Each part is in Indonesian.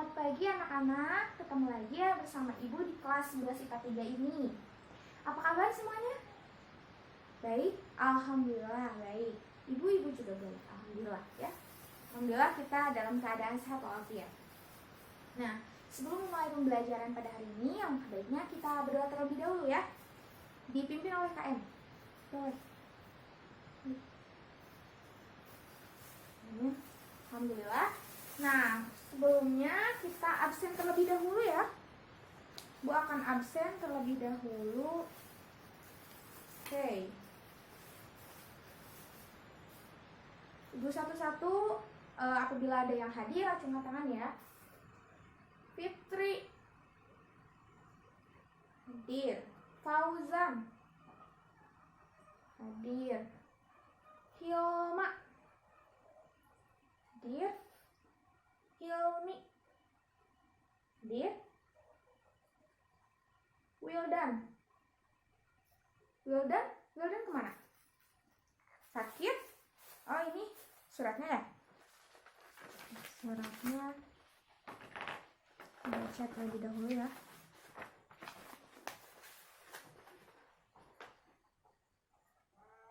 Selamat pagi anak-anak, ketemu lagi ya bersama Ibu di kelas 11 IPA 3 ini. Apa kabar semuanya? Baik, Alhamdulillah baik. Ibu-ibu juga baik, Alhamdulillah ya. Alhamdulillah kita dalam keadaan sehat walafiat. Nah, sebelum memulai pembelajaran pada hari ini, yang baiknya kita berdoa terlebih dahulu ya. Dipimpin oleh KM. Boleh. Alhamdulillah. Nah, sebelumnya kita absen terlebih dahulu ya. Bu akan absen terlebih dahulu. Oke. Ibu satu-satu, apabila ada yang hadir, acungkan tangan ya. Fitri hadir. Fauzan hadir. Hilma hadir. Hilmi hadir. Wildan kemana? Sakit? Oh ini suratnya ya? Suratnya baca terlebih dahulu ya.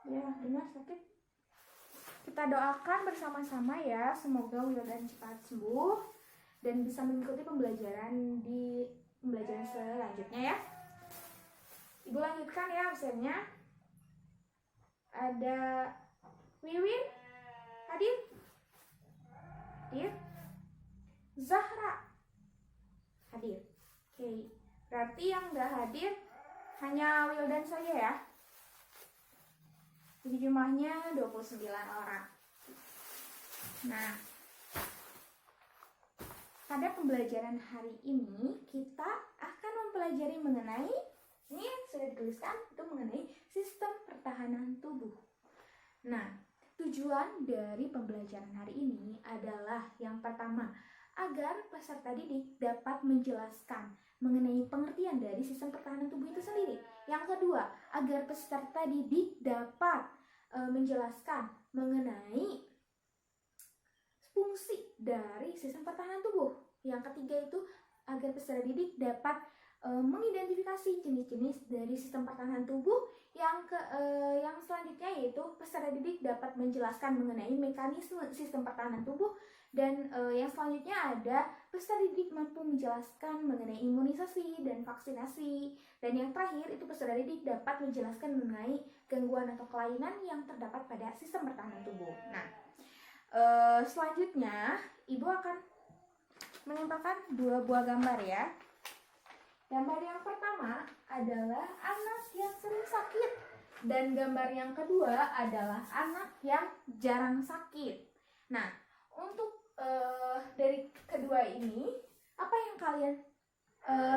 Ya, benar sakit. Kita doakan bersama-sama ya, semoga Wildan cepat sembuh dan bisa mengikuti pembelajaran selanjutnya ya. Ibu lanjutkan ya absennya. Ada Wiwin hadir? Hadir. Zahra hadir. Oke, berarti yang nggak hadir hanya Wildan saja ya. Jadi jumlahnya 29 orang. Nah, pada pembelajaran hari ini kita akan mempelajari mengenai, ini sudah dituliskan, itu mengenai sistem pertahanan tubuh. Nah, tujuan dari pembelajaran hari ini adalah yang pertama, agar peserta didik dapat menjelaskan mengenai pengertian dari sistem pertahanan tubuh itu sendiri. Yang kedua, agar peserta didik dapat menjelaskan mengenai fungsi dari sistem pertahanan tubuh. Yang ketiga itu agar peserta didik dapat mengidentifikasi jenis-jenis dari sistem pertahanan tubuh. Yang selanjutnya yaitu peserta didik dapat menjelaskan mengenai mekanisme sistem pertahanan tubuh. Dan yang selanjutnya ada peserta didik mampu menjelaskan mengenai imunisasi dan vaksinasi. Dan yang terakhir itu peserta didik dapat menjelaskan mengenai gangguan atau kelainan yang terdapat pada sistem pertahanan tubuh. Nah, selanjutnya Ibu akan menempelkan 2 buah gambar ya. Gambar yang pertama adalah anak yang sering sakit. Dan gambar yang kedua adalah anak yang jarang sakit. Nah, untuk dari kedua ini, apa yang kalian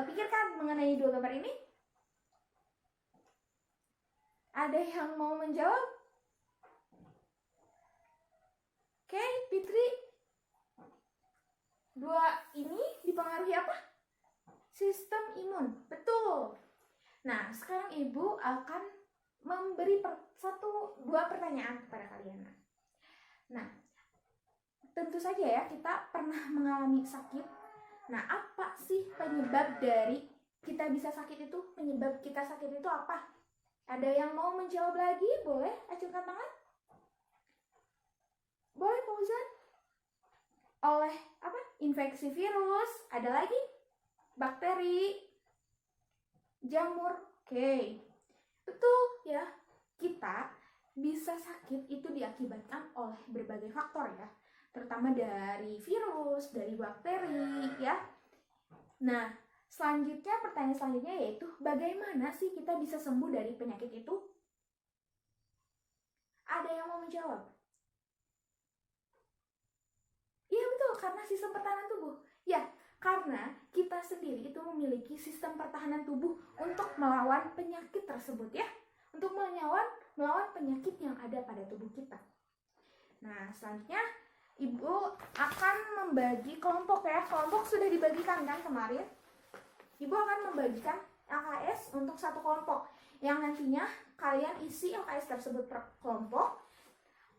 pikirkan mengenai 2 gambar ini? Ada yang mau menjawab? Oke, Fitri. 2 ini dipengaruhi apa? Sistem imun. Betul. Nah, sekarang Ibu akan memberi 2 pertanyaan kepada kalian. Nah, tentu saja ya, kita pernah mengalami sakit. Nah, apa sih penyebab dari kita bisa sakit itu? Penyebab kita sakit itu apa? Ada yang mau menjawab lagi? Boleh acungkan tangan? Boleh, Fauzan? Oleh apa? Infeksi virus. Ada lagi? Bakteri. Jamur. Oke. Betul ya. Kita bisa sakit itu diakibatkan oleh berbagai faktor ya. Terutama dari virus, dari bakteri ya. Nah, pertanyaan selanjutnya yaitu bagaimana sih kita bisa sembuh dari penyakit itu? Ada yang mau menjawab? Iya betul, karena sistem pertahanan tubuh. Ya, karena kita sendiri itu memiliki sistem pertahanan tubuh untuk melawan penyakit tersebut ya. Untuk melawan penyakit yang ada pada tubuh kita. Nah, selanjutnya Ibu akan membagi kelompok ya. Kelompok sudah dibagikan kan kemarin. Ibu akan membagikan LKS untuk 1 kelompok. Yang nantinya kalian isi LKS tersebut per kelompok.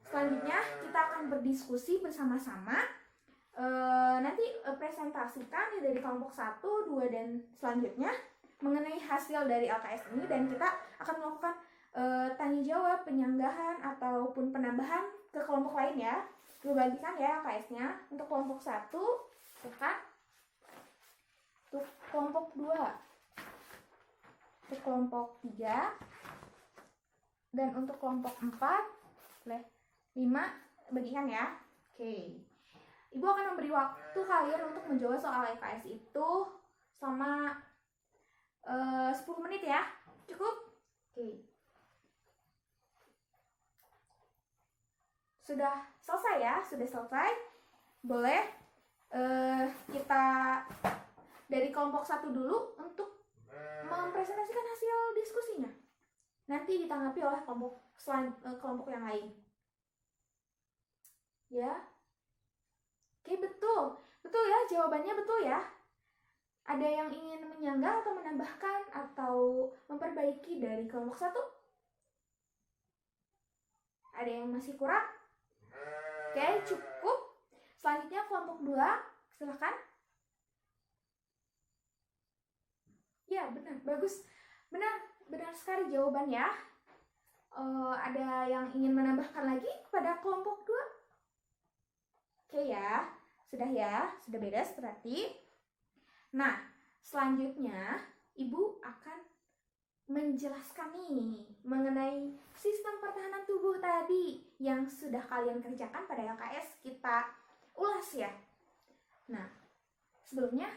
Selanjutnya kita akan berdiskusi bersama-sama nanti presentasikan dari kelompok 1, 2, dan selanjutnya mengenai hasil dari LKS ini, dan kita akan melakukan tanya jawab, penyanggahan ataupun penambahan ke kelompok lain ya. Gue bagikan ya LKS-nya. Untuk kelompok 1 silakan. Untuk kelompok 2, untuk kelompok 3, dan untuk kelompok 4, 5 bagikan ya. Oke. Ibu akan memberi waktu kalian untuk menjawab soal LKS itu selama 10 menit ya. Cukup? Oke. Sudah selesai ya? Sudah selesai. Boleh kita dari kelompok 1 dulu untuk mempresentasikan hasil diskusinya. Nanti ditanggapi oleh kelompok yang lain. Ya. Oke, betul. Betul ya, jawabannya betul ya. Ada yang ingin menyanggah atau menambahkan atau memperbaiki dari kelompok 1? Ada yang masih kurang? Oke, cukup. Selanjutnya kelompok 2, silakan. Ya, benar, bagus. Benar sekali jawaban ya. Ada yang ingin menambahkan lagi kepada kelompok 2? Oke ya, sudah beres berarti. Nah, selanjutnya Ibu akan menjelaskan nih mengenai sistem pertahanan tubuh tadi yang sudah kalian kerjakan pada LKS, kita ulas ya. Nah, sebelumnya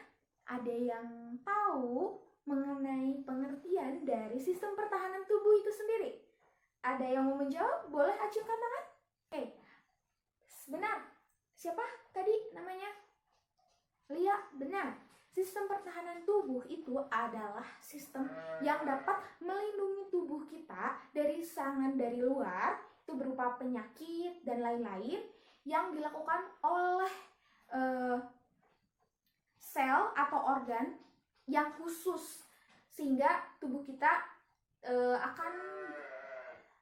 ada yang tahu mengenai pengertian dari sistem pertahanan tubuh itu sendiri? Ada yang mau menjawab? Boleh acungkan tangan. Oke, benar. Siapa tadi namanya? Lia, benar. Sistem pertahanan tubuh itu adalah sistem yang dapat melindungi tubuh kita dari serangan dari luar, itu berupa penyakit dan lain-lain yang dilakukan oleh sel atau organ yang khusus, sehingga tubuh kita akan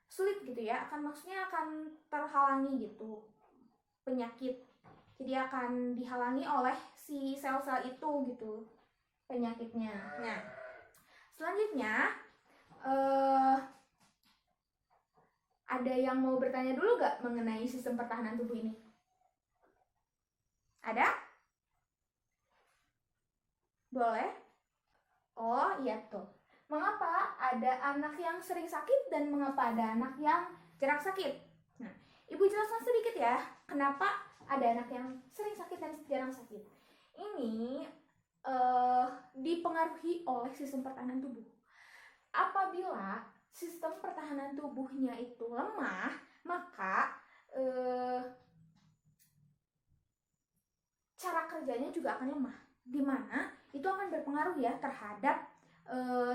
sulit gitu ya, maksudnya akan terhalangi gitu penyakit. Jadi akan dihalangi oleh si sel-sel itu gitu penyakitnya. Nah, selanjutnya ada yang mau bertanya dulu gak mengenai sistem pertahanan tubuh ini? Ada? Boleh? Oh iya tuh. Mengapa ada anak yang sering sakit dan mengapa ada anak yang jarang sakit? Nah, Ibu jelaskan sedikit ya, kenapa ada anak yang sering sakit dan jarang sakit. Ini dipengaruhi oleh sistem pertahanan tubuh. Apabila sistem pertahanan tubuhnya itu lemah, maka cara kerjanya juga akan lemah, di mana itu akan berpengaruh ya terhadap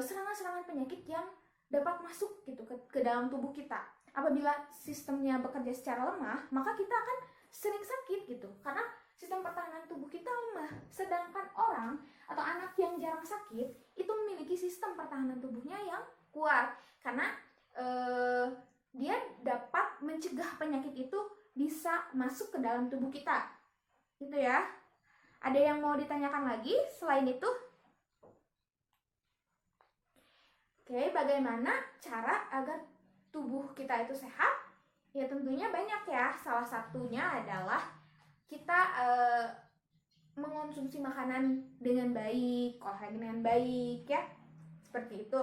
serangan-serangan penyakit yang dapat masuk gitu ke dalam tubuh kita. Apabila sistemnya bekerja secara lemah, maka kita akan sering sakit gitu, karena sistem pertahanan tubuh kita lemah. Sedangkan orang atau anak yang jarang sakit itu memiliki sistem pertahanan tubuhnya yang kuat, karena dia dapat mencegah penyakit itu bisa masuk ke dalam tubuh kita gitu ya. Ada yang mau ditanyakan lagi selain itu? Oke, bagaimana cara agar tubuh kita itu sehat? Ya tentunya banyak ya. Salah satunya adalah kita mengonsumsi makanan dengan baik, olahraga dengan baik ya. Seperti itu.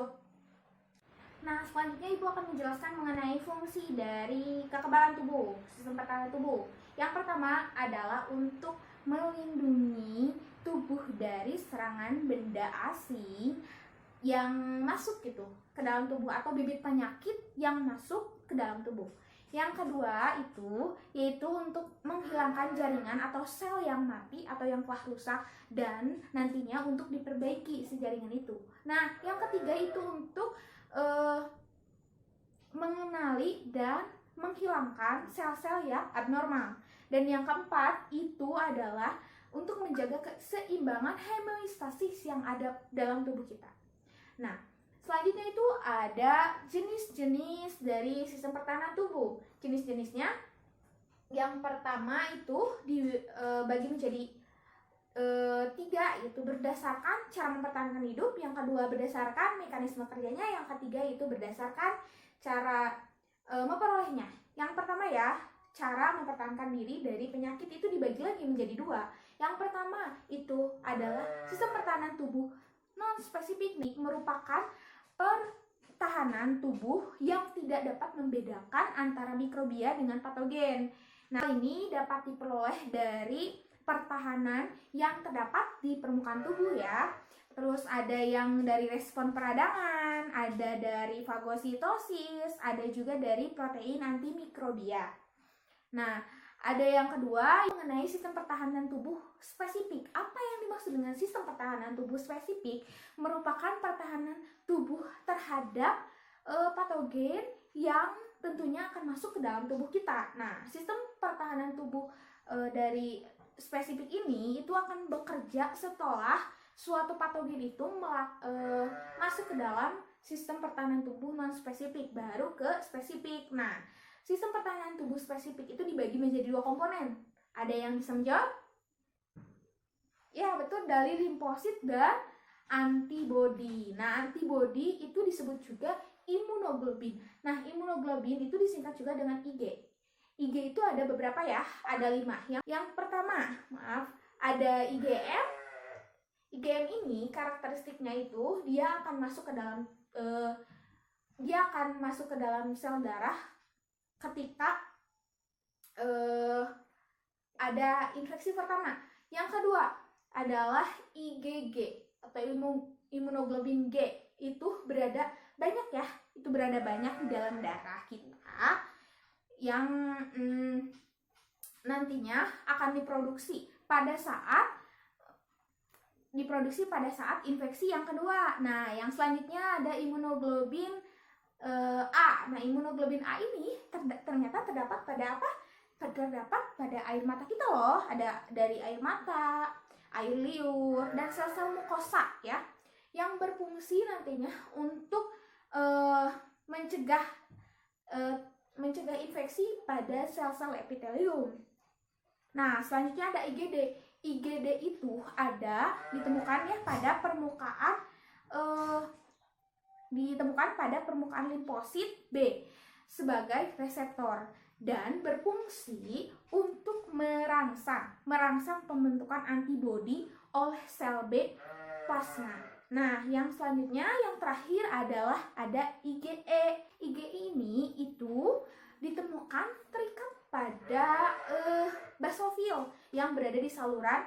Nah, selanjutnya Ibu akan menjelaskan mengenai fungsi dari kekebalan tubuh, sistem pertahanan tubuh. Yang pertama adalah untuk melindungi tubuh dari serangan benda asing yang masuk gitu ke dalam tubuh, atau bibit penyakit yang masuk ke dalam tubuh. Yang kedua itu yaitu untuk menghilangkan jaringan atau sel yang mati atau yang telah rusak, dan nantinya untuk diperbaiki si jaringan itu. Nah, yang ketiga itu untuk mengenali dan menghilangkan sel-sel yang abnormal. Dan yang keempat itu adalah untuk menjaga keseimbangan homeostasis yang ada dalam tubuh kita. Nah, selanjutnya itu ada jenis-jenis dari sistem pertahanan tubuh. Jenis-jenisnya Yang pertama itu dibagi menjadi 3, yaitu berdasarkan cara mempertahankan hidup. Yang kedua berdasarkan mekanisme kerjanya. Yang ketiga itu berdasarkan cara memperolehnya. Yang pertama ya, cara mempertahankan diri dari penyakit itu dibagi lagi menjadi 2. Yang pertama itu adalah sistem pertahanan tubuh non-spesifik, merupakan pertahanan tubuh yang tidak dapat membedakan antara mikrobia dengan patogen. Nah, ini dapat diperoleh dari pertahanan yang terdapat di permukaan tubuh ya. Terus ada yang dari respon peradangan, ada dari fagositosis, ada juga dari protein antimikrobia. Nah, ada yang kedua mengenai sistem pertahanan tubuh spesifik. Apa yang dimaksud dengan sistem pertahanan tubuh spesifik? Merupakan pertahanan tubuh terhadap patogen yang tentunya akan masuk ke dalam tubuh kita. Nah, sistem pertahanan tubuh dari spesifik ini itu akan bekerja setelah suatu patogen itu masuk ke dalam sistem pertahanan tubuh non spesifik, baru ke spesifik. Nah, sistem pertahanan tubuh spesifik itu dibagi menjadi 2 komponen. Ada yang bisa menjawab? Ya, betul, dari limfosit dan antibodi. Nah, antibodi itu disebut juga imunoglobin. Nah, imunoglobin itu disingkat juga dengan IG. IG itu ada beberapa ya, ada 5. Yang pertama, ada IgM. IgM ini karakteristiknya itu dia akan masuk ke dalam sel darah ketika ada infeksi pertama. Yang kedua adalah IgG atau imunoglobin G. Itu berada banyak ya, itu berada banyak di dalam darah kita yang nantinya akan diproduksi pada saat infeksi yang kedua. Nah, yang selanjutnya ada imunoglobin A. Nah, imunoglobin A ini ternyata terdapat pada apa? Terdapat pada air mata kita loh. Ada dari air mata, air liur, dan sel-sel mukosa ya, yang berfungsi nantinya untuk mencegah infeksi pada sel-sel epitelium. Nah, selanjutnya ada IgD. IgD itu ditemukan pada permukaan limfosit B sebagai reseptor dan berfungsi untuk merangsang pembentukan antibodi oleh sel B plasma. Nah, yang selanjutnya yang terakhir adalah ada IgE. IgE ini itu ditemukan terikat pada basofil yang berada di saluran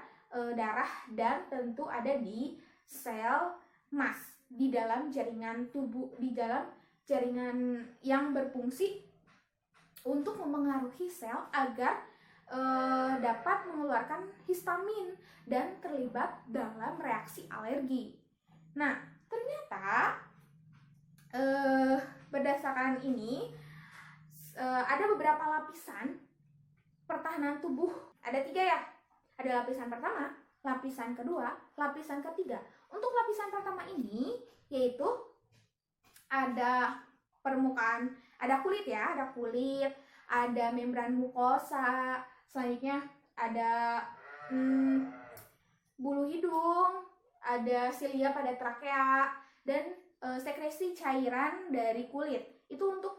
darah dan tentu ada di sel mas di dalam jaringan tubuh, di dalam jaringan yang berfungsi untuk memengaruhi sel agar dapat mengeluarkan histamin dan terlibat dalam reaksi alergi. Nah, ternyata berdasarkan ini ada beberapa lapisan pertahanan tubuh. Ada 3 ya. Ada lapisan pertama, lapisan kedua, lapisan ketiga. Untuk lapisan pertama ini yaitu ada permukaan, ada kulit ya, ada membran mukosa, selanjutnya ada bulu hidung, ada silia pada trakea, dan sekresi cairan dari kulit. Itu untuk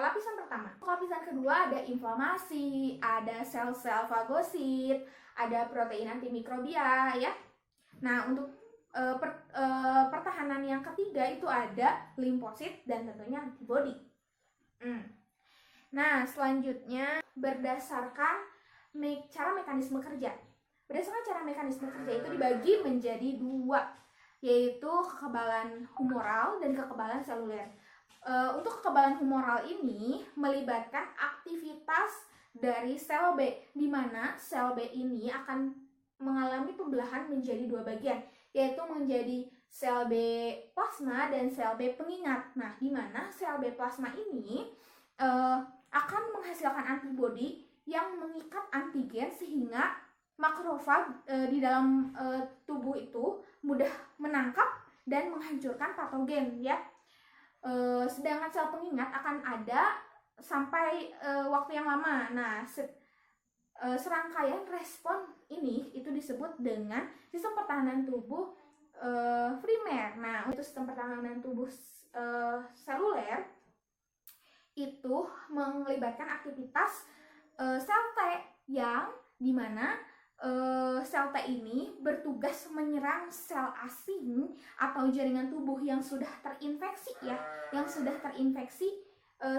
lapisan pertama. Lapisan kedua ada inflamasi, ada sel-sel fagosit, ada protein antimikrobia ya. Nah, untuk pertahanan yang ketiga itu ada limfosit dan tentunya antibodi. Nah, selanjutnya berdasarkan cara mekanisme kerja. Berdasarkan cara mekanisme kerja itu dibagi menjadi 2, yaitu kekebalan humoral dan kekebalan seluler. Untuk kekebalan humoral ini melibatkan aktivitas dari sel B, di mana sel B ini akan mengalami pembelahan menjadi 2 bagian, yaitu menjadi sel B plasma dan sel B pengingat. Nah, di mana sel B plasma ini akan menghasilkan antibodi yang mengikat antigen sehingga makrofag di dalam tubuh itu mudah menangkap dan menghancurkan patogen ya. Sedangkan sel pengingat akan ada sampai waktu yang lama. Nah, serangkaian respon ini itu disebut dengan sistem pertahanan tubuh primer. Nah, untuk sistem pertahanan tubuh seluler itu melibatkan aktivitas sel T yang dimana sel T ini bertugas menyerang sel asing atau jaringan tubuh yang sudah terinfeksi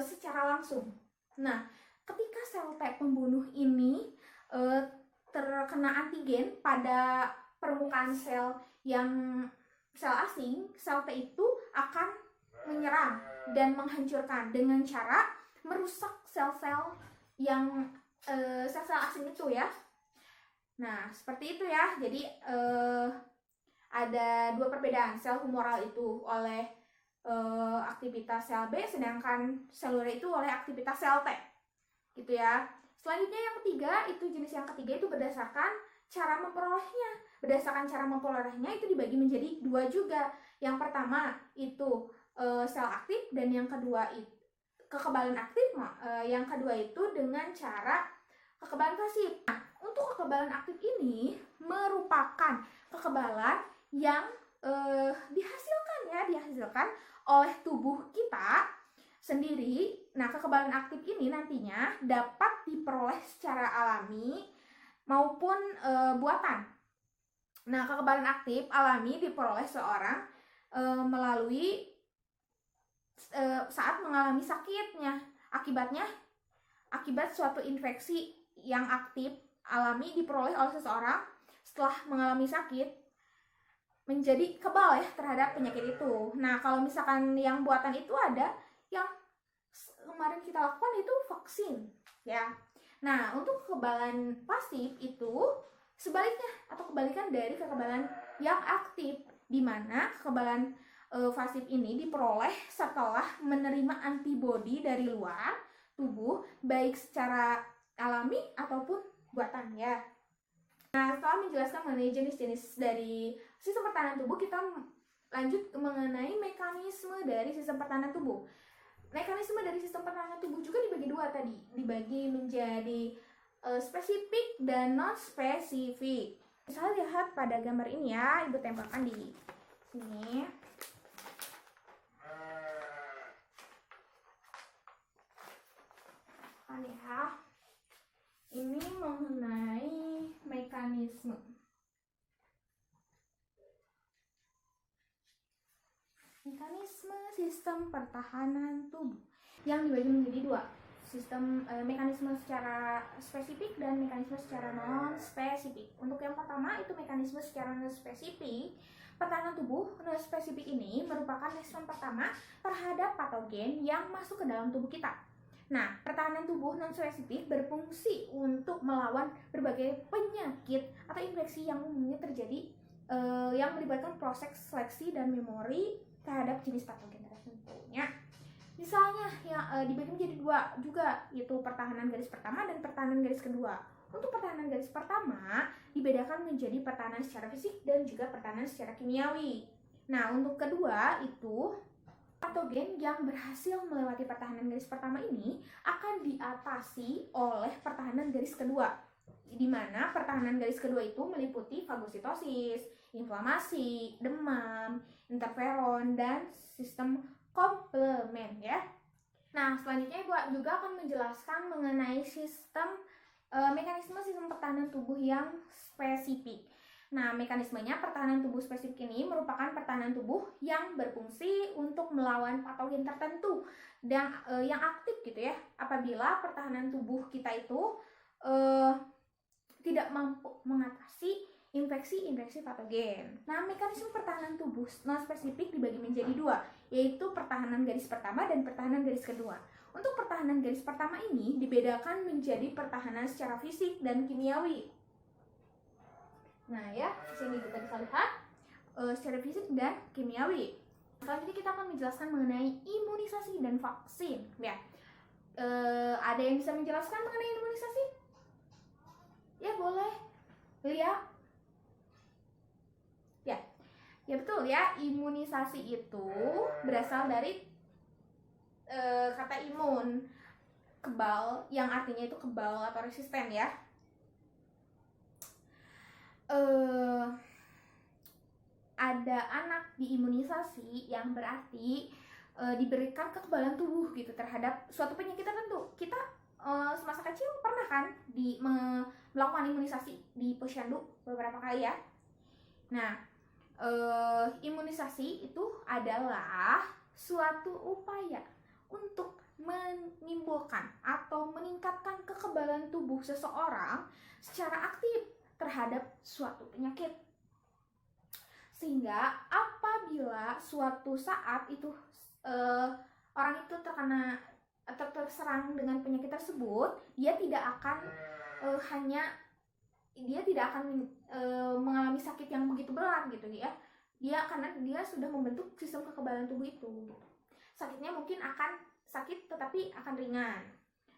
secara langsung. Nah, ketika sel T pembunuh ini terkena antigen pada permukaan sel asing, sel T itu akan menyerang dan menghancurkan dengan cara merusak sel-sel yang sel-sel asing itu ya. Nah, seperti itu ya. Jadi ada dua perbedaan. Sel humoral itu oleh aktivitas sel B, sedangkan seluler itu oleh aktivitas sel T. Gitu ya. Selanjutnya yang ketiga, jenis yang ketiga itu berdasarkan cara memperolehnya. Berdasarkan cara memperolehnya itu dibagi menjadi dua juga. Yang pertama itu sel aktif, dan yang kedua itu kekebalan aktif. Yang kedua itu dengan cara kekebalan pasif. Nah, untuk kekebalan aktif ini merupakan kekebalan yang dihasilkan oleh tubuh kita sendiri. Nah, kekebalan aktif ini nantinya dapat diperoleh secara alami maupun buatan. Nah, kekebalan aktif alami diperoleh seorang melalui saat mengalami sakitnya. Akibat suatu infeksi yang aktif alami diperoleh oleh seseorang setelah mengalami sakit menjadi kebal ya terhadap penyakit itu. Nah, kalau misalkan yang buatan itu ada yang kemarin kita lakukan itu vaksin ya. Nah, untuk kekebalan pasif itu sebaliknya atau kebalikan dari kekebalan yang aktif, di mana kekebalan pasif ini diperoleh setelah menerima antibodi dari luar tubuh, baik secara alami ataupun buatan ya. Nah, setelah menjelaskan mengenai jenis-jenis dari sistem pertahanan tubuh, kita lanjut mengenai mekanisme dari sistem pertahanan tubuh. Mekanisme dari sistem pertahanan tubuh juga dibagi dua tadi, dibagi menjadi spesifik dan non spesifik. Misalnya lihat pada gambar ini ya, Ibu tempelkan di sini. Ya, ini mengenai mekanisme sistem pertahanan tubuh yang dibagi menjadi dua, sistem mekanisme secara spesifik dan mekanisme secara non spesifik. Untuk yang pertama itu mekanisme secara non spesifik. Pertahanan tubuh non spesifik ini merupakan respon pertama terhadap patogen yang masuk ke dalam tubuh kita. Nah, pertahanan tubuh non spesifik berfungsi untuk melawan berbagai penyakit atau infeksi yang umumnya terjadi yang melibatkan proses seleksi dan memori terhadap jenis patogen tertentunya. Misalnya yang dibagi menjadi dua juga, yaitu pertahanan garis pertama dan pertahanan garis kedua. Untuk pertahanan garis pertama dibedakan menjadi pertahanan secara fisik dan juga pertahanan secara kimiawi. Nah, untuk kedua itu patogen yang berhasil melewati pertahanan garis pertama ini akan diatasi oleh pertahanan garis kedua, di mana pertahanan garis kedua itu meliputi fagositosis, inflamasi, demam, interferon, dan sistem komplement ya. Nah, selanjutnya Ibu juga akan menjelaskan mengenai mekanisme sistem pertahanan tubuh yang spesifik. Nah, mekanismenya pertahanan tubuh spesifik ini merupakan pertahanan tubuh yang berfungsi untuk melawan patogen tertentu dan yang aktif gitu ya. Apabila pertahanan tubuh kita itu tidak mampu mengatasi infeksi patogen. Nah, mekanisme pertahanan tubuh non spesifik dibagi menjadi dua, yaitu pertahanan garis pertama dan pertahanan garis kedua. Untuk pertahanan garis pertama ini dibedakan menjadi pertahanan secara fisik dan kimiawi. Nah ya, di sini kita bisa lihat secara fisik dan kimiawi. Selanjutnya kita akan menjelaskan mengenai imunisasi dan vaksin. Ya, ada yang bisa menjelaskan mengenai imunisasi? Ya boleh, Lia. Ya betul ya, imunisasi itu berasal dari kata imun. kebal, yang artinya itu kebal atau resisten ya. Ada anak diimunisasi yang berarti diberikan kekebalan tubuh gitu terhadap suatu penyakit tertentu. Kita semasa kecil pernah kan melakukan imunisasi di posyandu beberapa kali ya. Nah, imunisasi itu adalah suatu upaya untuk menimbulkan atau meningkatkan kekebalan tubuh seseorang secara aktif terhadap suatu penyakit. Sehingga apabila suatu saat itu orang itu terkena atau terserang dengan penyakit tersebut, dia tidak akan mengalami sakit yang begitu berat gitu ya. Karena dia sudah membentuk sistem kekebalan tubuh itu. Sakitnya mungkin akan sakit tetapi akan ringan.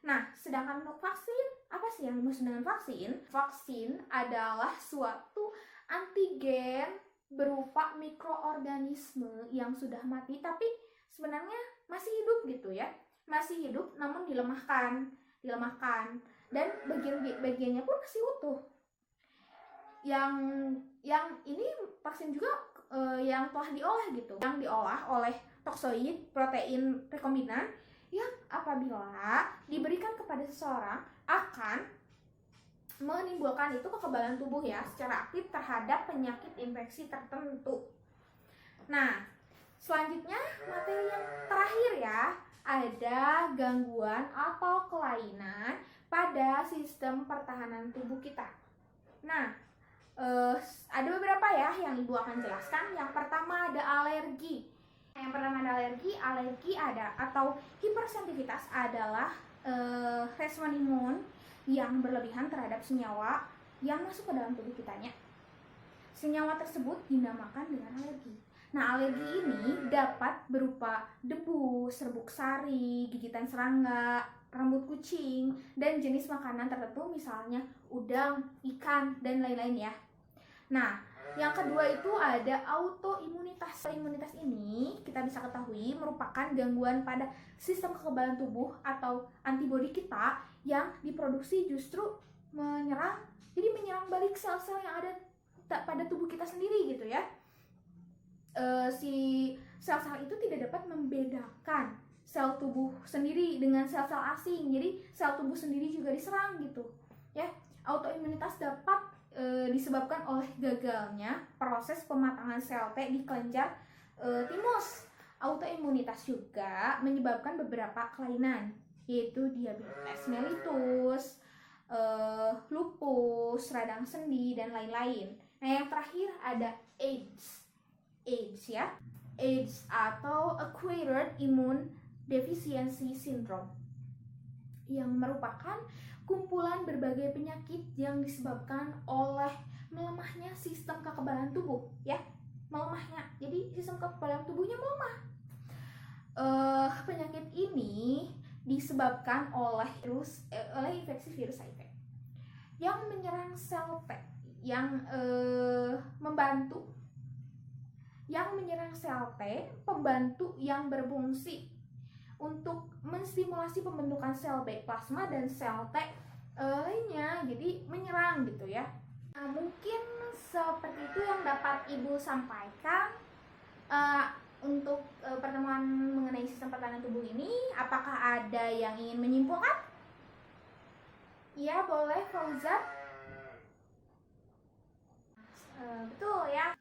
Nah, sedangkan untuk vaksin, apa sih yang dimaksud dengan vaksin? Vaksin adalah suatu antigen berupa mikroorganisme yang sudah mati tapi sebenarnya masih hidup gitu ya. Masih hidup namun dilemahkan dan bagian-bagiannya pun masih utuh. Yang ini vaksin juga yang telah diolah gitu, yang diolah oleh toksoid protein rekombinan yang apabila diberikan kepada seseorang akan menimbulkan itu kekebalan tubuh ya secara aktif terhadap penyakit infeksi tertentu. Nah, selanjutnya materi yang terakhir ya, ada gangguan atau kelainan pada sistem pertahanan tubuh kita. Nah, ada beberapa ya yang Ibu akan jelaskan. Yang pertama ada alergi. Alergi ada atau hipersensitivitas adalah respon imun yang berlebihan terhadap senyawa yang masuk ke dalam tubuh kitanya. Senyawa tersebut dinamakan dengan alergi. Nah, alergi ini dapat berupa debu, serbuk sari, gigitan serangga, rambut kucing, dan jenis makanan tertentu misalnya udang, ikan, dan lain-lain ya. Nah, yang kedua itu ada autoimunitas. Imunitas ini kita bisa ketahui merupakan gangguan pada sistem kekebalan tubuh atau antibodi kita yang diproduksi justru menyerang balik sel-sel yang ada pada tubuh kita sendiri gitu ya. Si sel-sel itu tidak dapat membedakan sel tubuh sendiri dengan sel-sel asing, jadi sel tubuh sendiri juga diserang gitu ya. Autoimunitas dapat disebabkan oleh gagalnya proses pematangan sel T di kelenjar timus. Autoimunitas juga menyebabkan beberapa kelainan, yaitu diabetes mellitus, lupus, radang sendi, dan lain-lain. Nah, yang terakhir ada AIDS ya. AIDS atau Acquired Immune Deficiency Syndrome, yang merupakan kumpulan berbagai penyakit yang disebabkan oleh melemahnya sistem kekebalan tubuh ya. Jadi sistem kekebalan tubuhnya melemah. Penyakit ini disebabkan oleh infeksi virus HIV yang menyerang sel T, yang menyerang sel T pembantu yang berfungsi untuk menstimulasi pembentukan sel B plasma dan sel T lainnya, jadi menyerang gitu ya. Nah, mungkin seperti itu yang dapat Ibu sampaikan untuk pertemuan mengenai sistem pertahanan tubuh ini. Apakah ada yang ingin menyimpulkan? Ya, boleh Fauzan. Betul ya.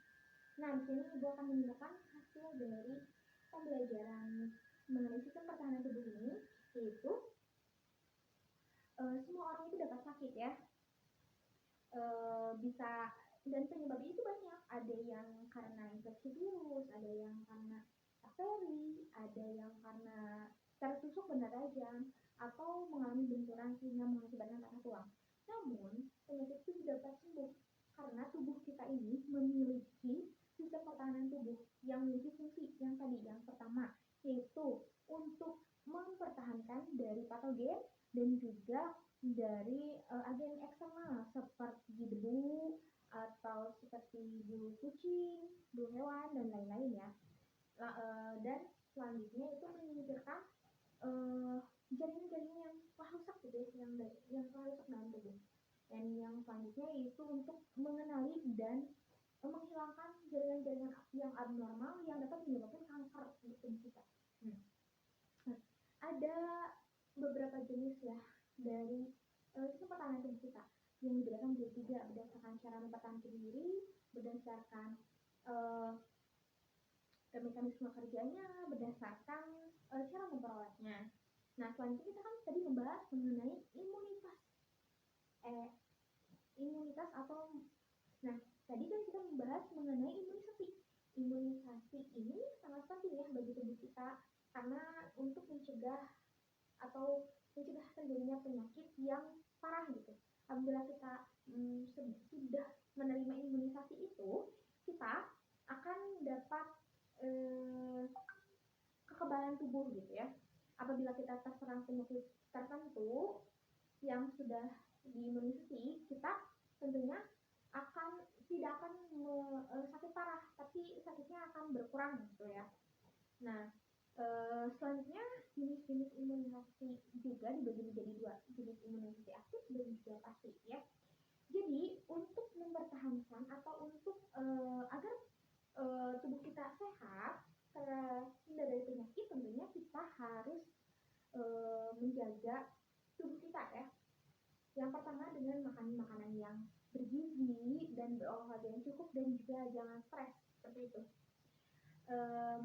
Nah, di sini Ibu akan menyimpulkan hasil dari pembelajaran mengenai sistem pertahanan tubuh ini, yaitu semua orang itu dapat sakit ya. Bisa, dan penyebabnya itu banyak. Ada yang karena infeksi virus, ada yang karena bakteri, ada yang karena tertusuk benda tajam atau mengalami benturan sehingga mengakibatkan patah tulang. Namun, penyakit itu dapat sembuh karena tubuh kita ini memiliki sistem pertahanan tubuh yang memiliki fungsi yang tadi, yang pertama yaitu untuk mempertahankan dari patogen dan juga dari agen eksternal seperti debu atau seperti bulu kucing, bulu hewan, dan lain-lain ya. Dan selanjutnya itu menyingkirkan jaringan-jaringan yang telah rusak gitu ya, yang telah rusak dalam tubuh. Dan yang selanjutnya yaitu untuk mengenali dan menghilangkan jaringan-jaringan yang abnormal yang dapat menyebabkan kanker di tubuh kita. Nah, ada beberapa jenis ya dari sistem pertahanan tubuh kita yang dibedakan menjadi 3 berdasarkan cara mempertahankan diri, berdasarkan mekanisme kerjanya, berdasarkan cara memperolehnya. Nah, selanjutnya kita kan tadi membahas mengenai imunitas atau tadi kan kita membahas mengenai imunisasi. Imunisasi ini sangat penting ya bagi tubuh kita karena untuk mencegah terjadinya penyakit yang parah gitu. Apabila kita sudah menerima imunisasi itu, kita akan dapat kekebalan tubuh gitu ya. Apabila kita terserang penyakit tertentu yang sudah diimunisasi, kita tentunya tidak akan sakit parah, tapi sakitnya akan berkurang gitu ya. Nah, selanjutnya jenis-jenis imunisasi juga dibagi menjadi 2, jenis imunisasi aktif dan juga pasif ya. Jadi untuk mempertahankan atau untuk agar tubuh kita sehat, terhindar dari penyakit, tentunya kita harus menjaga tubuh kita ya. Yang pertama dengan makan makanan yang bergizi dan berolahraga yang cukup dan juga jangan stres seperti itu.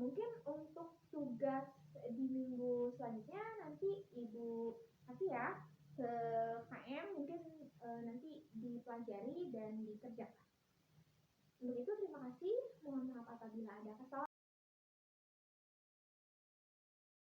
Mungkin untuk tugas di minggu selanjutnya nanti Ibu kasih ya ke KM, mungkin nanti dipelajari dan dikerjakan. Untuk itu terima kasih, mohon maaf apabila ada kesalahan.